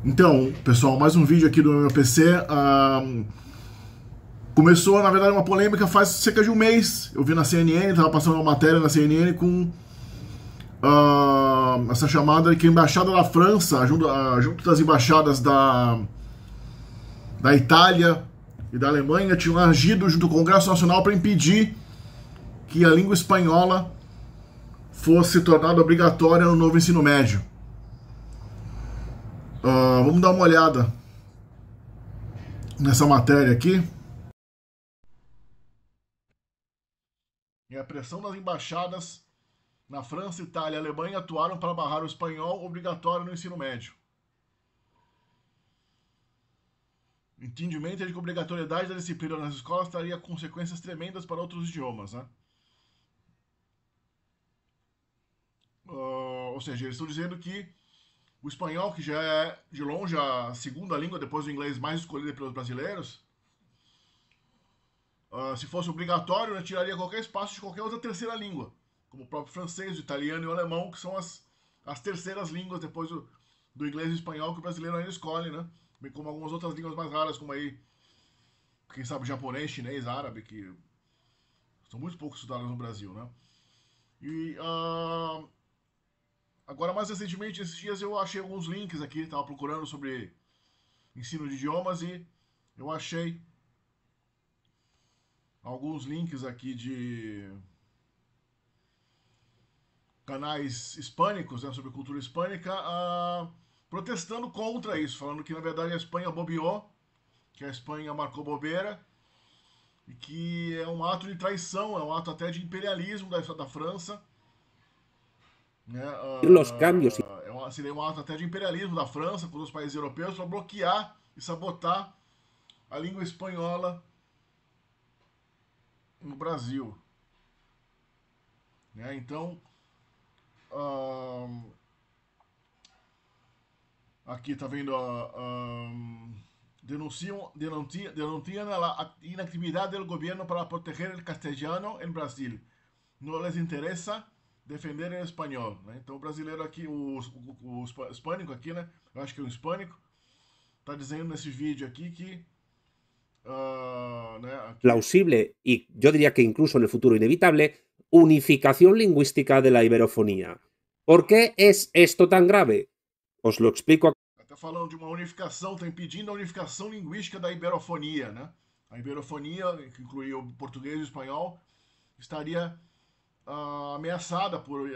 Então, pessoal, mais um vídeo aqui do meu PC. Começou, na verdade, uma polêmica faz cerca de um mês. Eu vi na CNN, estava passando uma matéria na CNN com essa chamada de que a embaixada da França, junto das embaixadas da Itália e da Alemanha, tinham agido junto ao Congresso Nacional para impedir que a língua espanhola fosse tornada obrigatória no novo ensino médio. Vamos dar uma olhada nessa matéria aqui. E a pressão das embaixadas na França, Itália e Alemanha atuaram para barrar o espanhol obrigatório no ensino médio. O entendimento é de que a obrigatoriedade da disciplina nas escolas traria consequências tremendas para outros idiomas, né? Ou seja, eles estão dizendo que o espanhol, que já é de longe a segunda língua depois do inglês mais escolhida pelos brasileiros, se fosse obrigatório, né, tiraria qualquer espaço de qualquer outra terceira língua, como o próprio francês, o italiano e o alemão, que são as terceiras línguas depois do inglês e do espanhol que o brasileiro ainda escolhe, né? Bem como algumas outras línguas mais raras, como aí, quem sabe, japonês, chinês, árabe, que são muito pouco estudadas no Brasil, né? E agora, mais recentemente, esses dias eu achei alguns links aqui, estava procurando sobre ensino de idiomas e eu achei alguns links aqui de canais hispânicos, né, sobre cultura hispânica, protestando contra isso, falando que na verdade a Espanha bobeou, que a Espanha marcou bobeira e que é um ato de traição, é um ato até de imperialismo da França, né, Los cambios. seria um ato até de imperialismo da França com os países europeus para bloquear e sabotar a língua espanhola no Brasil. Né? Então, uh, aqui tá vendo, denuncian a inactividade do governo para proteger o castelhano em Brasil. Não les interessa defender em espanhol. Né? Então o brasileiro aqui, o hispânico aqui, né? Eu acho que é o hispânico, tá dizendo nesse vídeo aqui que né, aqui, Plausible y yo diría que incluso en el futuro inevitable, unificación lingüística de la iberofonía. ¿Por qué es esto tan grave? Os lo explico. está falando de uma unificação, está impedindo a unificação linguística da iberofonia, né? A iberofonia, que incluía o português e o espanhol, estaria ameaçada por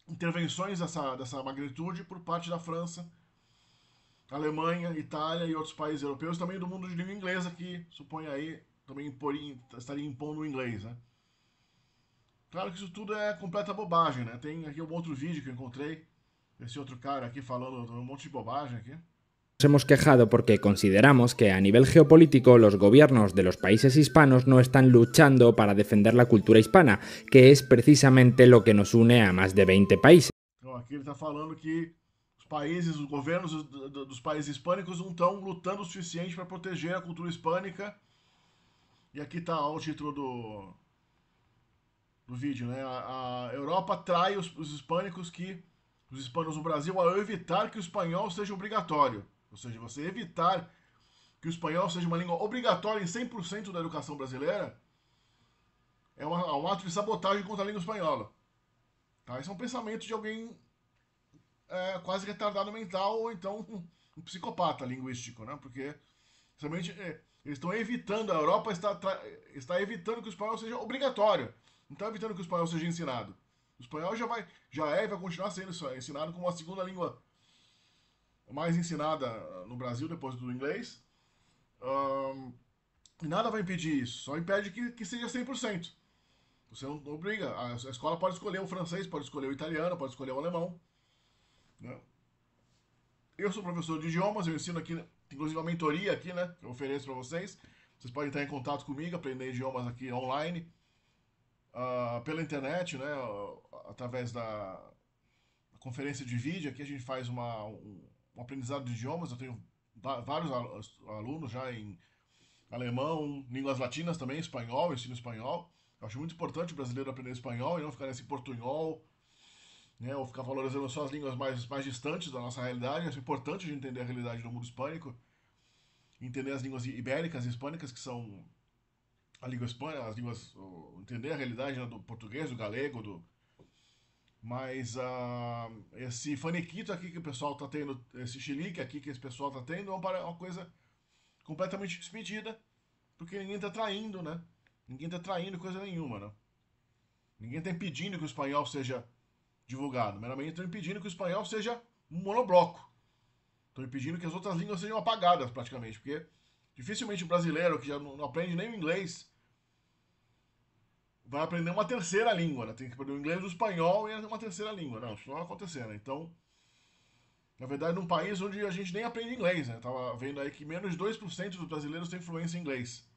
intervenções dessa magnitude por parte da França, Alemanha, Itália e outros países europeus, também do mundo de língua inglesa, que supõe aí também estaria impondo o inglês, né? Claro que isso tudo é completa bobagem, né? Tem aqui um outro vídeo que eu encontrei, esse outro cara aqui falando um monte de bobagem aqui. Nos hemos quejado porque consideramos que a nivel geopolítico los gobiernos de los países hispanos no están luchando para defender la cultura hispana, que es precisamente lo que nos une a más de 20 países. Então aqui ele está falando que os governos dos países hispânicos não estão lutando o suficiente para proteger a cultura hispânica. E aqui está o título do vídeo, né? A Europa trai os hispânicos os hispanos no Brasil ao evitar que o espanhol seja obrigatório. Ou seja, você evitar que o espanhol seja uma língua obrigatória em 100% da educação brasileira é um ato de sabotagem contra a língua espanhola. Tá? Esse é um pensamento de alguém quase retardado mental ou então um psicopata linguístico, né? Porque somente eles estão evitando, a Europa está evitando que o espanhol seja obrigatório. Não está evitando que o espanhol seja ensinado. O espanhol já é e vai continuar sendo ensinado como a segunda língua mais ensinada no Brasil depois do inglês. E nada vai impedir isso, só impede que seja 100%. Você não obriga, a escola pode escolher o francês, pode escolher o italiano, pode escolher o alemão. Né? Eu sou professor de idiomas, eu ensino aqui, inclusive uma mentoria aqui, né, que eu ofereço para vocês. Vocês podem estar em contato comigo, aprender idiomas aqui online, pela internet, né, através da conferência de vídeo. Aqui a gente faz um aprendizado de idiomas. Eu tenho vários alunos já em alemão, línguas latinas também, espanhol, eu ensino espanhol. Eu acho muito importante o brasileiro aprender espanhol e não ficar nesse portunhol, né, ou ficar valorizando só as línguas mais distantes da nossa realidade. É importante a gente entender a realidade do mundo hispânico, entender as línguas ibéricas e hispânicas, que são a língua hispânica, as línguas, entender a realidade, né, do português, do galego, mas esse faniquito aqui que o pessoal tá tendo, esse chilique aqui que esse pessoal tá tendo, é uma coisa completamente desmedida, porque ninguém tá traindo, né? Ninguém tá traindo coisa nenhuma, né? Ninguém tá impedindo que o espanhol seja divulgado. Meramente estão impedindo que o espanhol seja um monobloco. Estão impedindo que as outras línguas sejam apagadas, praticamente. Porque dificilmente o brasileiro, que já não aprende nem o inglês, vai aprender uma terceira língua, né? Tem que aprender o inglês, o espanhol e uma terceira língua. Não, isso não vai acontecer, né? Então, na verdade, num país onde a gente nem aprende inglês, né? Tava vendo aí que menos de 2% dos brasileiros têm fluência em inglês.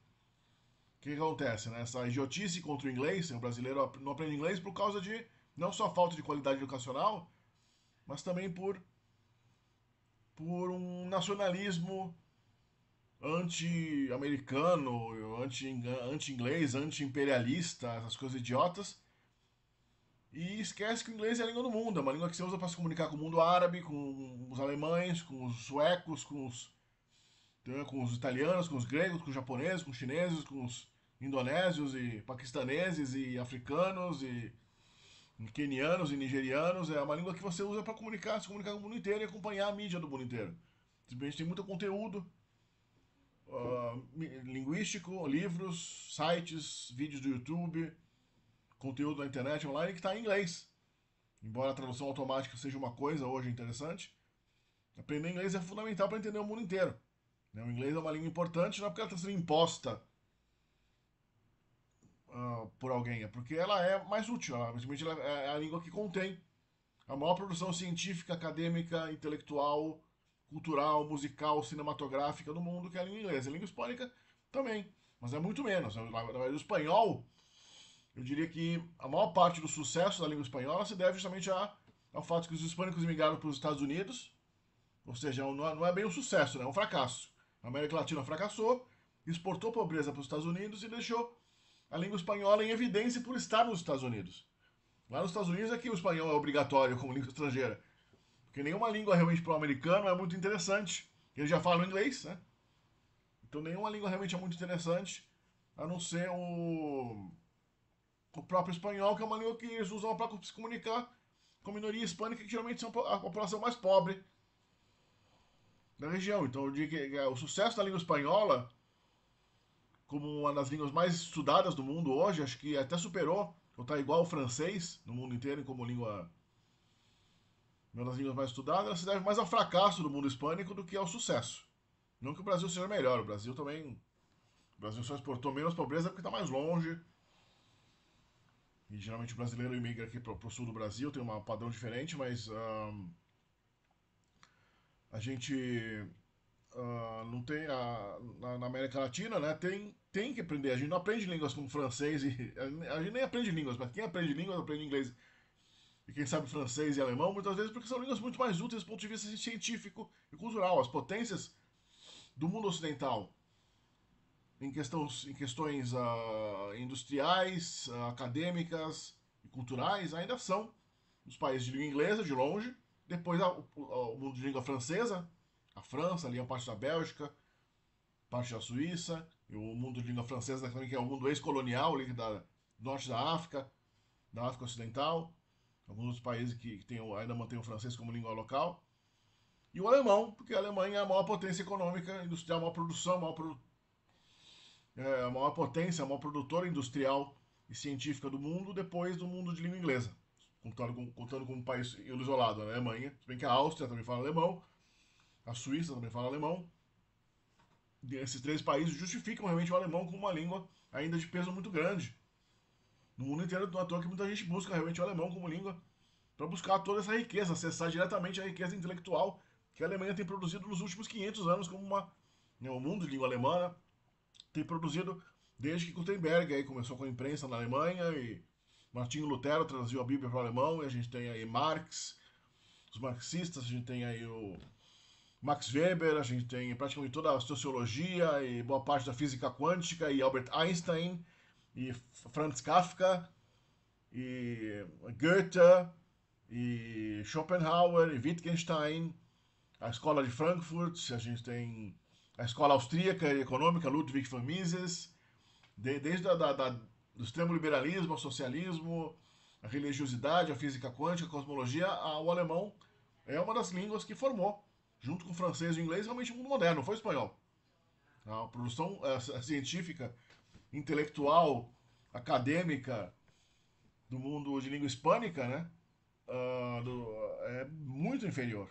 O que acontece, né? Essa idiotice contra o inglês, o brasileiro não aprende inglês por causa de não só falta de qualidade educacional, mas também por um nacionalismo anti-americano, anti-inglês, anti-imperialista, essas coisas idiotas. E esquece que o inglês é a língua do mundo, é uma língua que você usa para se comunicar com o mundo árabe, com os alemães, com os suecos, com os italianos, com os gregos, com os japoneses, com os chineses, com os indonésios e paquistaneses e africanos e quenianos e nigerianos. É uma língua que você usa para se comunicar com o mundo inteiro e acompanhar a mídia do mundo inteiro. Simplesmente tem muito conteúdo linguístico, livros, sites, vídeos do YouTube, conteúdo na internet online que está em inglês. Embora a tradução automática seja uma coisa hoje interessante, aprender inglês é fundamental para entender o mundo inteiro. O inglês é uma língua importante, não é porque ela está sendo imposta por alguém, é porque ela é mais útil. Ela é a língua que contém a maior produção científica, acadêmica, intelectual, cultural, musical, cinematográfica do mundo, que é a língua inglesa. A língua hispânica também, mas é muito menos. O espanhol, eu diria que a maior parte do sucesso da língua espanhola se deve justamente ao fato que os hispânicos imigraram para os Estados Unidos, ou seja, não é bem um sucesso, né? É um fracasso. A América Latina fracassou, exportou pobreza para os Estados Unidos e deixou a língua espanhola em evidência por estar nos Estados Unidos. Lá nos Estados Unidos é que o espanhol é obrigatório como língua estrangeira. Porque nenhuma língua realmente para o americano é muito interessante. Eles já falam inglês, né? Então nenhuma língua realmente é muito interessante, a não ser o próprio espanhol, que é uma língua que eles usam para se comunicar com a minoria hispânica, que geralmente são a população mais pobre da região. Então eu digo que o sucesso da língua espanhola, como uma das línguas mais estudadas do mundo hoje, acho que até superou, ou está igual ao francês no mundo inteiro como língua, uma das línguas mais estudadas, ela se deve mais ao fracasso do mundo hispânico do que ao sucesso. Não que o Brasil seja melhor, o Brasil só exportou menos pobreza porque está mais longe. E geralmente o brasileiro imigra aqui para o sul do Brasil, tem um padrão diferente, mas a gente não tem. Na América Latina, né, tem que aprender. A gente não aprende línguas como francês a gente nem aprende línguas, mas quem aprende línguas aprende inglês e quem sabe francês e alemão, muitas vezes porque são línguas muito mais úteis do ponto de vista científico e cultural. As potências do mundo ocidental em questões industriais, acadêmicas e culturais ainda são os países de língua inglesa, de longe, depois o mundo de língua francesa, a França, ali a parte da Bélgica, parte da Suíça, e o mundo de língua francesa também, que é o mundo ex-colonial, ali do norte da África Ocidental, alguns dos países que ainda mantêm o francês como língua local, e o alemão, porque a Alemanha é a maior potência econômica, industrial, a maior produção, a maior potência, a maior produtora industrial e científica do mundo, depois do mundo de língua inglesa, contando como um país isolado, a Alemanha, se bem que a Áustria também fala alemão, a Suíça também fala alemão. E esses três países justificam realmente o alemão como uma língua ainda de peso muito grande. No mundo inteiro, não é à toa que muita gente busca realmente o alemão como língua para buscar toda essa riqueza, acessar diretamente a riqueza intelectual que a Alemanha tem produzido nos últimos 500 anos, como o mundo de língua alemã tem produzido desde que Gutenberg aí começou com a imprensa na Alemanha e Martinho Lutero traduziu a Bíblia para o alemão, e a gente tem aí Marx, os marxistas, a gente tem aí o Max Weber, a gente tem praticamente toda a sociologia e boa parte da física quântica e Albert Einstein e Franz Kafka e Goethe e Schopenhauer, e Wittgenstein, a escola de Frankfurt, a gente tem a escola austríaca e econômica Ludwig von Mises, desde do extremo liberalismo ao socialismo, a religiosidade, a física quântica, a cosmologia, o alemão é uma das línguas que formou, junto com o francês e o inglês, realmente o mundo moderno, não foi o espanhol. A produção científica, intelectual, acadêmica do mundo de língua hispânica, né, é muito inferior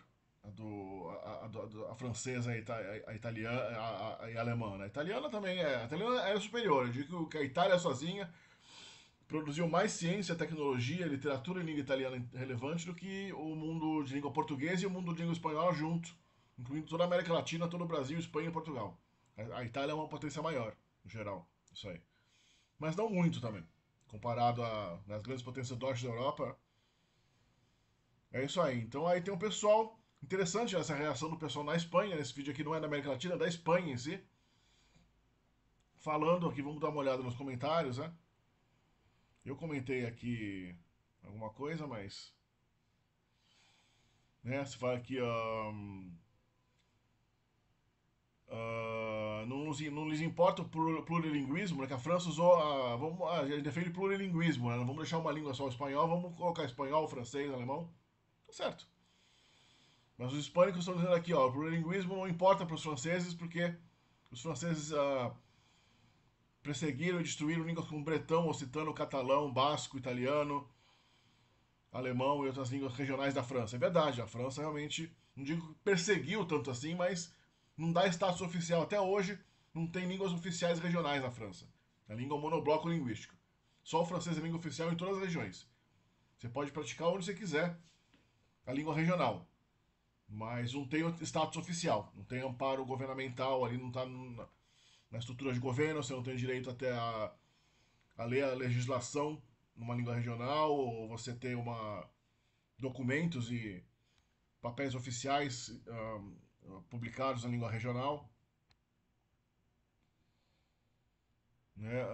a francesa, a italiana, a alemã. A italiana também é. A italiana é superior. Eu digo que a Itália sozinha produziu mais ciência, tecnologia, literatura em língua italiana relevante do que o mundo de língua portuguesa e o mundo de língua espanhola junto, incluindo toda a América Latina, todo o Brasil, Espanha e Portugal. A Itália é uma potência maior, em geral, isso aí. Mas não muito também. Comparado às grandes potências do norte da Europa, é isso aí. Então aí tem um pessoal interessante essa reação do pessoal na Espanha. Nesse vídeo aqui não é da América Latina, é da Espanha em si. Falando aqui, vamos dar uma olhada nos comentários, né? Eu comentei aqui alguma coisa, mas. Né, se fala aqui. Não lhes importa o plurilinguismo, né? Que a França usou. A gente defende plurilinguismo, né? Não vamos deixar uma língua só o espanhol, vamos colocar espanhol, francês, alemão. Tá certo. Mas os hispânicos estão dizendo aqui, ó, o plurilinguismo não importa para os franceses porque os franceses perseguiram e destruíram línguas como bretão, occitano, catalão, basco, italiano, alemão e outras línguas regionais da França. É verdade, a França realmente, não digo que perseguiu tanto assim, mas não dá status oficial. Até hoje não tem línguas oficiais regionais na França. A língua é um monobloco linguístico. Só o francês é língua oficial em todas as regiões. Você pode praticar onde você quiser a língua regional, mas não tem status oficial, não tem amparo governamental, ali não está na estrutura de governo, você não tem direito até a ler a legislação numa língua regional, ou você tem documentos e papéis oficiais publicados na língua regional. Né?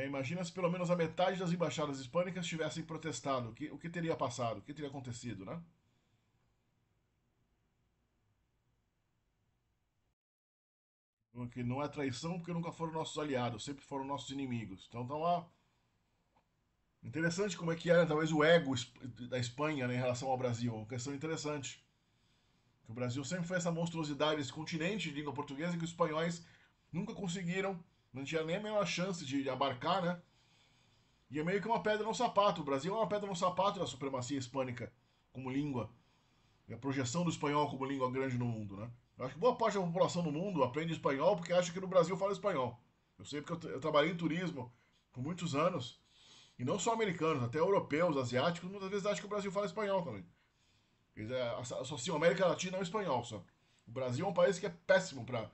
Imagina se pelo menos a metade das embaixadas hispânicas tivessem protestado. O que teria passado? O que teria acontecido, né? Porque não é traição porque nunca foram nossos aliados, sempre foram nossos inimigos. Então tá lá. Interessante como é que era talvez o ego da Espanha, né, em relação ao Brasil. Uma questão interessante. Que o Brasil sempre foi essa monstruosidade, esse continente de língua portuguesa que os espanhóis nunca conseguiram, não tinha nem a menor chance de abarcar, né? E é meio que uma pedra no sapato. O Brasil é uma pedra no sapato da supremacia hispânica como língua. E a projeção do espanhol como língua grande no mundo, né? Eu acho que boa parte da população do mundo aprende espanhol porque acha que no Brasil fala espanhol. Eu sei porque eu trabalhei em turismo por muitos anos. E não só americanos, até europeus, asiáticos, muitas vezes acham que o Brasil fala espanhol também. Eles associam a América Latina ao espanhol só. O Brasil é um país que é péssimo para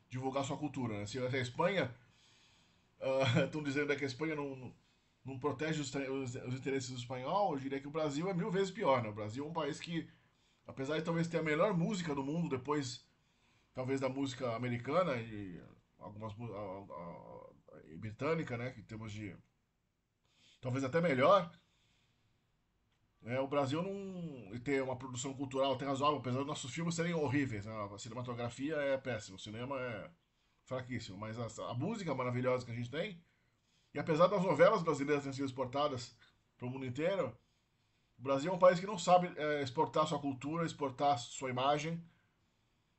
divulgar sua cultura, né? Se a Espanha estão dizendo que a Espanha não protege os interesses do espanhol, eu diria que o Brasil é 1000 vezes pior, né? O Brasil é um país que, apesar de talvez ter a melhor música do mundo, depois talvez da música americana e algumas britânica, né? Que temos de talvez até melhor. O Brasil não tem uma produção cultural até razoável, apesar dos nossos filmes serem horríveis. Né? A cinematografia é péssima, o cinema é fraquíssimo, mas a música maravilhosa que a gente tem, e apesar das novelas brasileiras terem sido exportadas para o mundo inteiro, o Brasil é um país que não sabe exportar sua cultura, exportar sua imagem.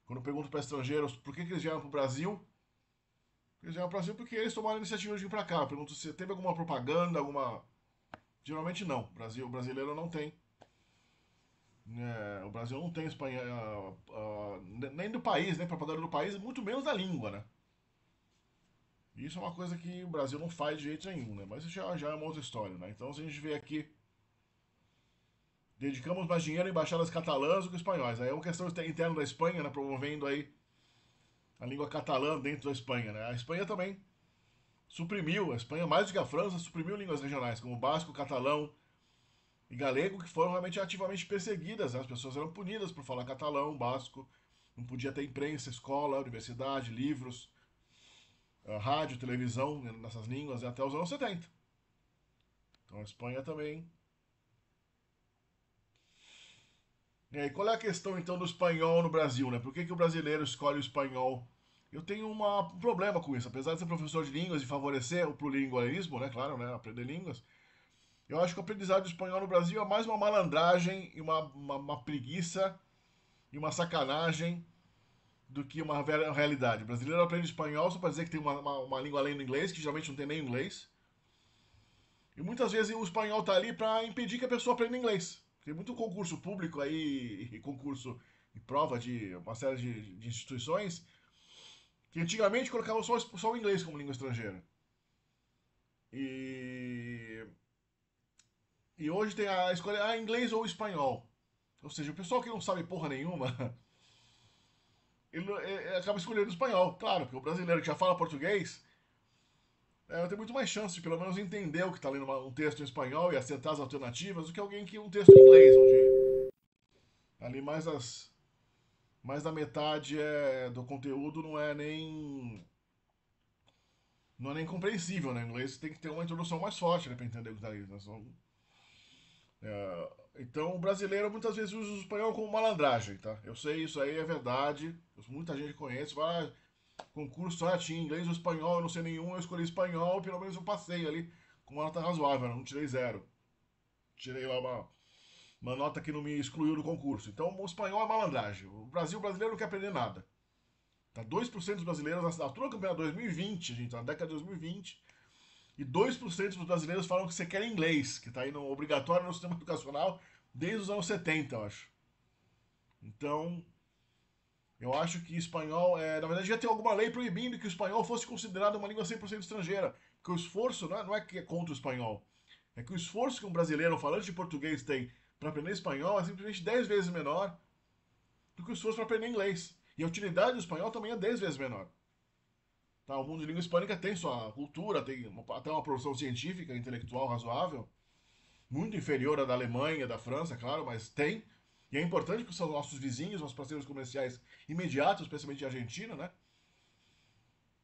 Quando eu pergunto para estrangeiros por que eles vieram para o Brasil, eles vieram para o Brasil porque eles tomaram a iniciativa de vir para cá. Eu pergunto se teve alguma propaganda, alguma. Geralmente não. O brasileiro não tem. O Brasil não tem espanhol, nem do país, nem propaganda do país, muito menos da língua, né? Isso é uma coisa que o Brasil não faz de jeito nenhum, né? Mas isso já é uma outra história, né? Então, se a gente vê aqui, dedicamos mais dinheiro em embaixadas catalãs do que espanhóis. Aí é uma questão interna da Espanha, né? Promovendo aí a língua catalã dentro da Espanha, né? A Espanha também suprimiu, a Espanha mais do que a França, suprimiu línguas regionais, como basco, catalão e galego, que foram realmente ativamente perseguidas. Né? As pessoas eram punidas por falar catalão, basco, não podia ter imprensa, escola, universidade, livros. rádio, televisão nessas línguas até os anos 70. Então a Espanha também. E aí, qual é a questão então do espanhol no Brasil, né? Por que o brasileiro escolhe o espanhol? Eu tenho um problema com isso, apesar de ser professor de línguas e favorecer o pluringualismo, né? Claro, né? Aprender línguas. Eu acho que o aprendizado do espanhol no Brasil é mais uma malandragem e uma preguiça e uma sacanagem do que uma realidade. O brasileiro aprende espanhol só para dizer que tem uma língua além do inglês, que geralmente não tem nem inglês. E muitas vezes o espanhol tá ali para impedir que a pessoa aprenda inglês. Tem muito concurso público aí, e concurso e prova de uma série de instituições que antigamente colocavam só o inglês como língua estrangeira. E, e hoje tem a escolha inglês ou espanhol. Ou seja, o pessoal que não sabe porra nenhuma, ele acaba escolhendo espanhol. Claro, porque o brasileiro que já fala português tem muito mais chance de pelo menos entender o que está lendo um texto em espanhol e acertar as alternativas do que alguém que um texto em inglês, onde ali mais da metade do conteúdo não é nem compreensível, né? Em inglês tem que ter uma introdução mais forte, né, para entender o que está ali. Né? Então o brasileiro muitas vezes usa o espanhol como malandragem, tá? Eu sei, isso aí é verdade. Muita gente conhece, fala, concurso, tinha inglês ou espanhol, eu não sei nenhum, eu escolhi espanhol, pelo menos eu passei ali com uma nota razoável, não tirei 0. Tirei lá uma nota que não me excluiu do concurso. Então o espanhol é malandragem. O brasileiro não quer aprender nada. Tá 2% dos brasileiros, na altura do campeonato 2020, gente, na década de 2020, e 2% dos brasileiros falam que você quer inglês, que tá aí no obrigatório no sistema educacional desde os anos 70, eu acho. Então, eu acho que espanhol, na verdade, já tem alguma lei proibindo que o espanhol fosse considerado uma língua 100% estrangeira. Porque o esforço não é que é contra o espanhol. É que o esforço que um brasileiro falante de português tem para aprender espanhol é simplesmente 10 vezes menor do que o esforço para aprender inglês. E a utilidade do espanhol também é 10 vezes menor. Tá, o mundo de língua hispânica tem sua cultura, tem até uma produção científica, intelectual razoável, muito inferior à da Alemanha, da França, claro, mas tem. E é importante porque são nossos vizinhos, nossos parceiros comerciais imediatos, especialmente a Argentina, né?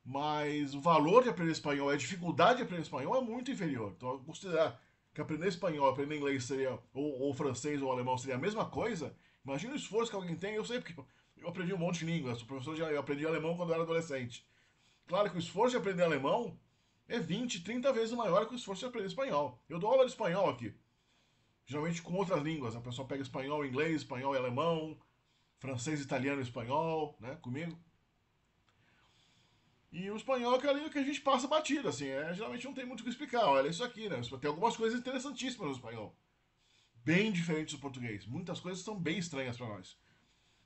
Mas o valor de aprender espanhol, a dificuldade de aprender espanhol é muito inferior. Então, considerar que aprender espanhol, aprender inglês seria, ou francês ou alemão seria a mesma coisa, imagina o esforço que alguém tem. Eu sei porque eu aprendi um monte de línguas, eu aprendi alemão quando eu era adolescente. Claro que o esforço de aprender alemão é 20, 30 vezes maior que o esforço de aprender espanhol. Eu dou aula de espanhol aqui, geralmente com outras línguas. A pessoa pega espanhol, inglês, espanhol e alemão, francês, italiano e espanhol, né, comigo. E o espanhol é aquela língua que a gente passa batido, assim, geralmente não tem muito o que explicar. Olha isso aqui, né? Tem algumas coisas interessantíssimas no espanhol. Bem diferentes do português. Muitas coisas são bem estranhas para nós.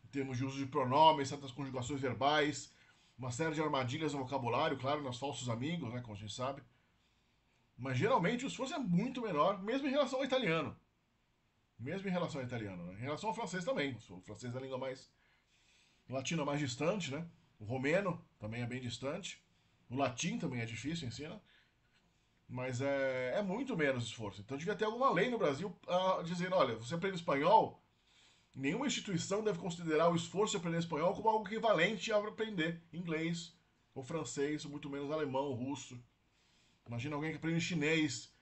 Em termos de uso de pronomes, certas conjugações verbais, uma série de armadilhas no vocabulário, claro, nos falsos amigos, né, como a gente sabe. Mas geralmente o esforço é muito menor, mesmo em relação ao italiano. Mesmo em relação ao italiano, né? Em relação ao francês também. O francês é a língua mais latina mais distante, né? O romeno também é bem distante. O latim também é difícil, ensina. Mas é muito menos esforço. Então devia ter alguma lei no Brasil dizendo, olha, você aprende espanhol, nenhuma instituição deve considerar o esforço de aprender espanhol como algo equivalente a aprender inglês, ou francês, ou muito menos alemão, ou russo. Imagina alguém que aprende chinês,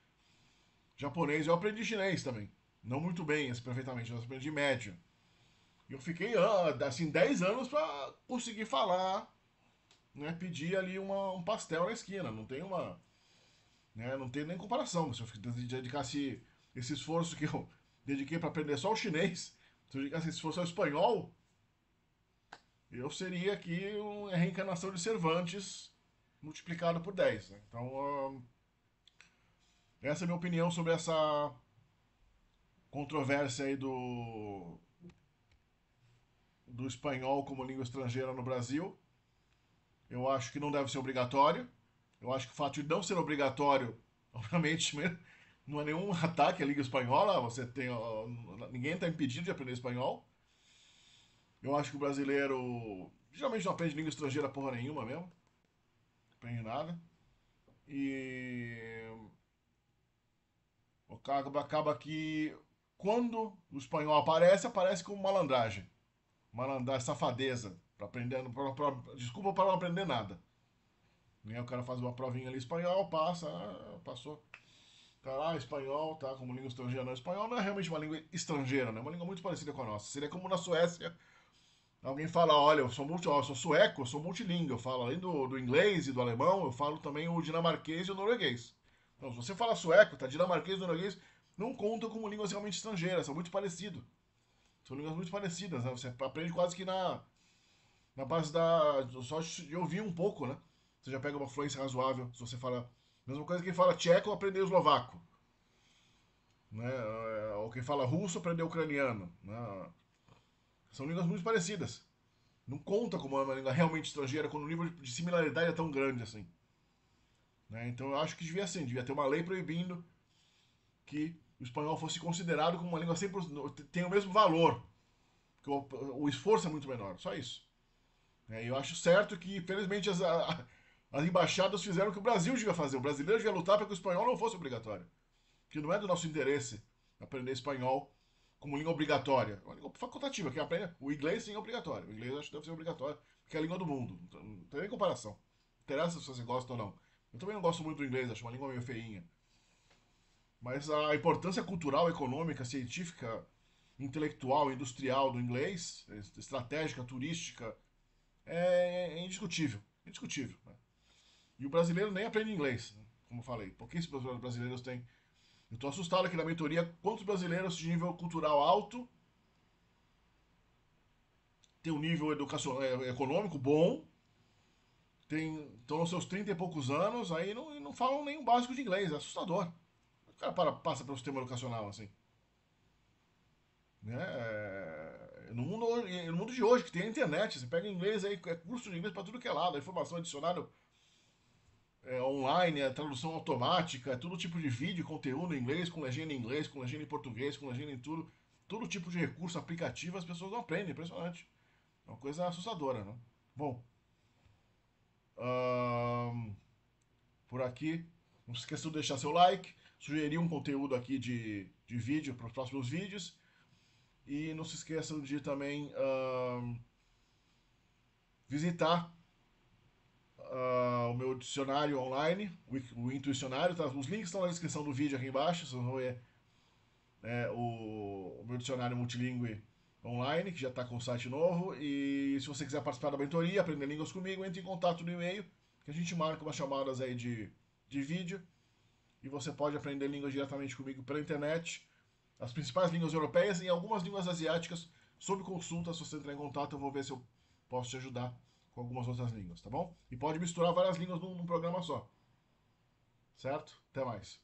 japonês. Eu aprendi chinês também. Não muito bem, assim, perfeitamente, mas aprendi médio. E eu fiquei, assim, 10 anos para conseguir falar, né, pedir ali um pastel na esquina. Não tem não tem nem comparação. Se eu dedicasse esse esforço que eu dediquei para aprender só o chinês, se eu dedicasse esse esforço ao espanhol, eu seria aqui uma reencarnação de Cervantes multiplicado por 10. Né? Então, essa é a minha opinião sobre essa controvérsia aí do espanhol como língua estrangeira no Brasil. Eu acho que não deve ser obrigatório. Eu acho que o fato de não ser obrigatório, obviamente, não é nenhum ataque à língua espanhola. Ninguém está impedido de aprender espanhol. Eu acho que o brasileiro geralmente não aprende língua estrangeira porra nenhuma mesmo. Não aprende nada. E acaba que quando o espanhol aparece como malandragem. Malandragem, safadeza. Desculpa para não aprender nada. Né? O cara faz uma provinha ali espanhol, passa, passou. Tá lá, espanhol, tá como língua estrangeira. Não, espanhol não é realmente uma língua estrangeira, né? É uma língua muito parecida com a nossa. Seria como na Suécia, alguém fala, olha, eu sou sueco, eu sou multilíngue, eu falo além do inglês e do alemão, eu falo também o dinamarquês e o norueguês. Então, se você fala sueco, tá, dinamarquês e norueguês, não contam como línguas realmente estrangeiras, são muito parecidos. São línguas muito parecidas, né? Você aprende quase que na base só de ouvir um pouco, né? Você já pega uma fluência razoável, se você fala... Mesma coisa que quem fala tcheco, aprender eslovaco. Né? Ou quem fala russo, aprender ucraniano. Né? São línguas muito parecidas. Não conta como uma língua realmente estrangeira quando o nível de similaridade é tão grande assim. Né? Então eu acho que devia ter uma lei proibindo que o espanhol fosse considerado como uma língua 100%, tem o mesmo valor, que o esforço é muito menor, só isso. E eu acho certo que, infelizmente, as embaixadas fizeram o que o Brasil devia fazer. O brasileiro devia lutar para que o espanhol não fosse obrigatório. Porque não é do nosso interesse aprender espanhol como língua obrigatória. É uma língua facultativa. Quem aprende, o inglês sim é obrigatório. O inglês eu acho que deve ser obrigatório, porque é a língua do mundo. Não tem nem comparação. Não interessa se você gosta ou não. Eu também não gosto muito do inglês, acho uma língua meio feinha. Mas a importância cultural, econômica, científica, intelectual, industrial do inglês, estratégica, turística, é indiscutível. Indiscutível. Né? E o brasileiro nem aprende inglês, né? Como eu falei. Pouquíssimos brasileiros têm. Eu estou assustado aqui na mentoria quantos brasileiros de nível cultural alto têm um nível educacional, econômico bom, estão nos seus 30 e poucos anos, aí não falam nem o básico de inglês. É assustador. O cara passa pelo sistema educacional assim. Né? No mundo de hoje, que tem a internet, você pega inglês aí, é curso de inglês para tudo que é lado, a informação adicionada online, a tradução automática, todo tipo de vídeo, conteúdo em inglês, com legenda em português, com legenda em tudo. Todo tipo de recurso, aplicativo, as pessoas não aprendem, impressionante. É uma coisa assustadora, né? Bom, ahn, por aqui, não se esqueça de deixar seu like, sugerir um conteúdo aqui de vídeo para os próximos vídeos. E não se esqueçam de também visitar o meu dicionário online, o Intuicionário. Tá? Os links estão na descrição do vídeo aqui embaixo. Vocês vão ver o meu dicionário multilingüe online, que já está com o site novo. E se você quiser participar da mentoria, aprender línguas comigo, entre em contato no e-mail, que a gente marca umas chamadas aí de vídeo. E você pode aprender línguas diretamente comigo pela internet, as principais línguas europeias e algumas línguas asiáticas, sob consulta. Se você entrar em contato, eu vou ver se eu posso te ajudar com algumas outras línguas, tá bom? E pode misturar várias línguas num programa só. Certo? Até mais.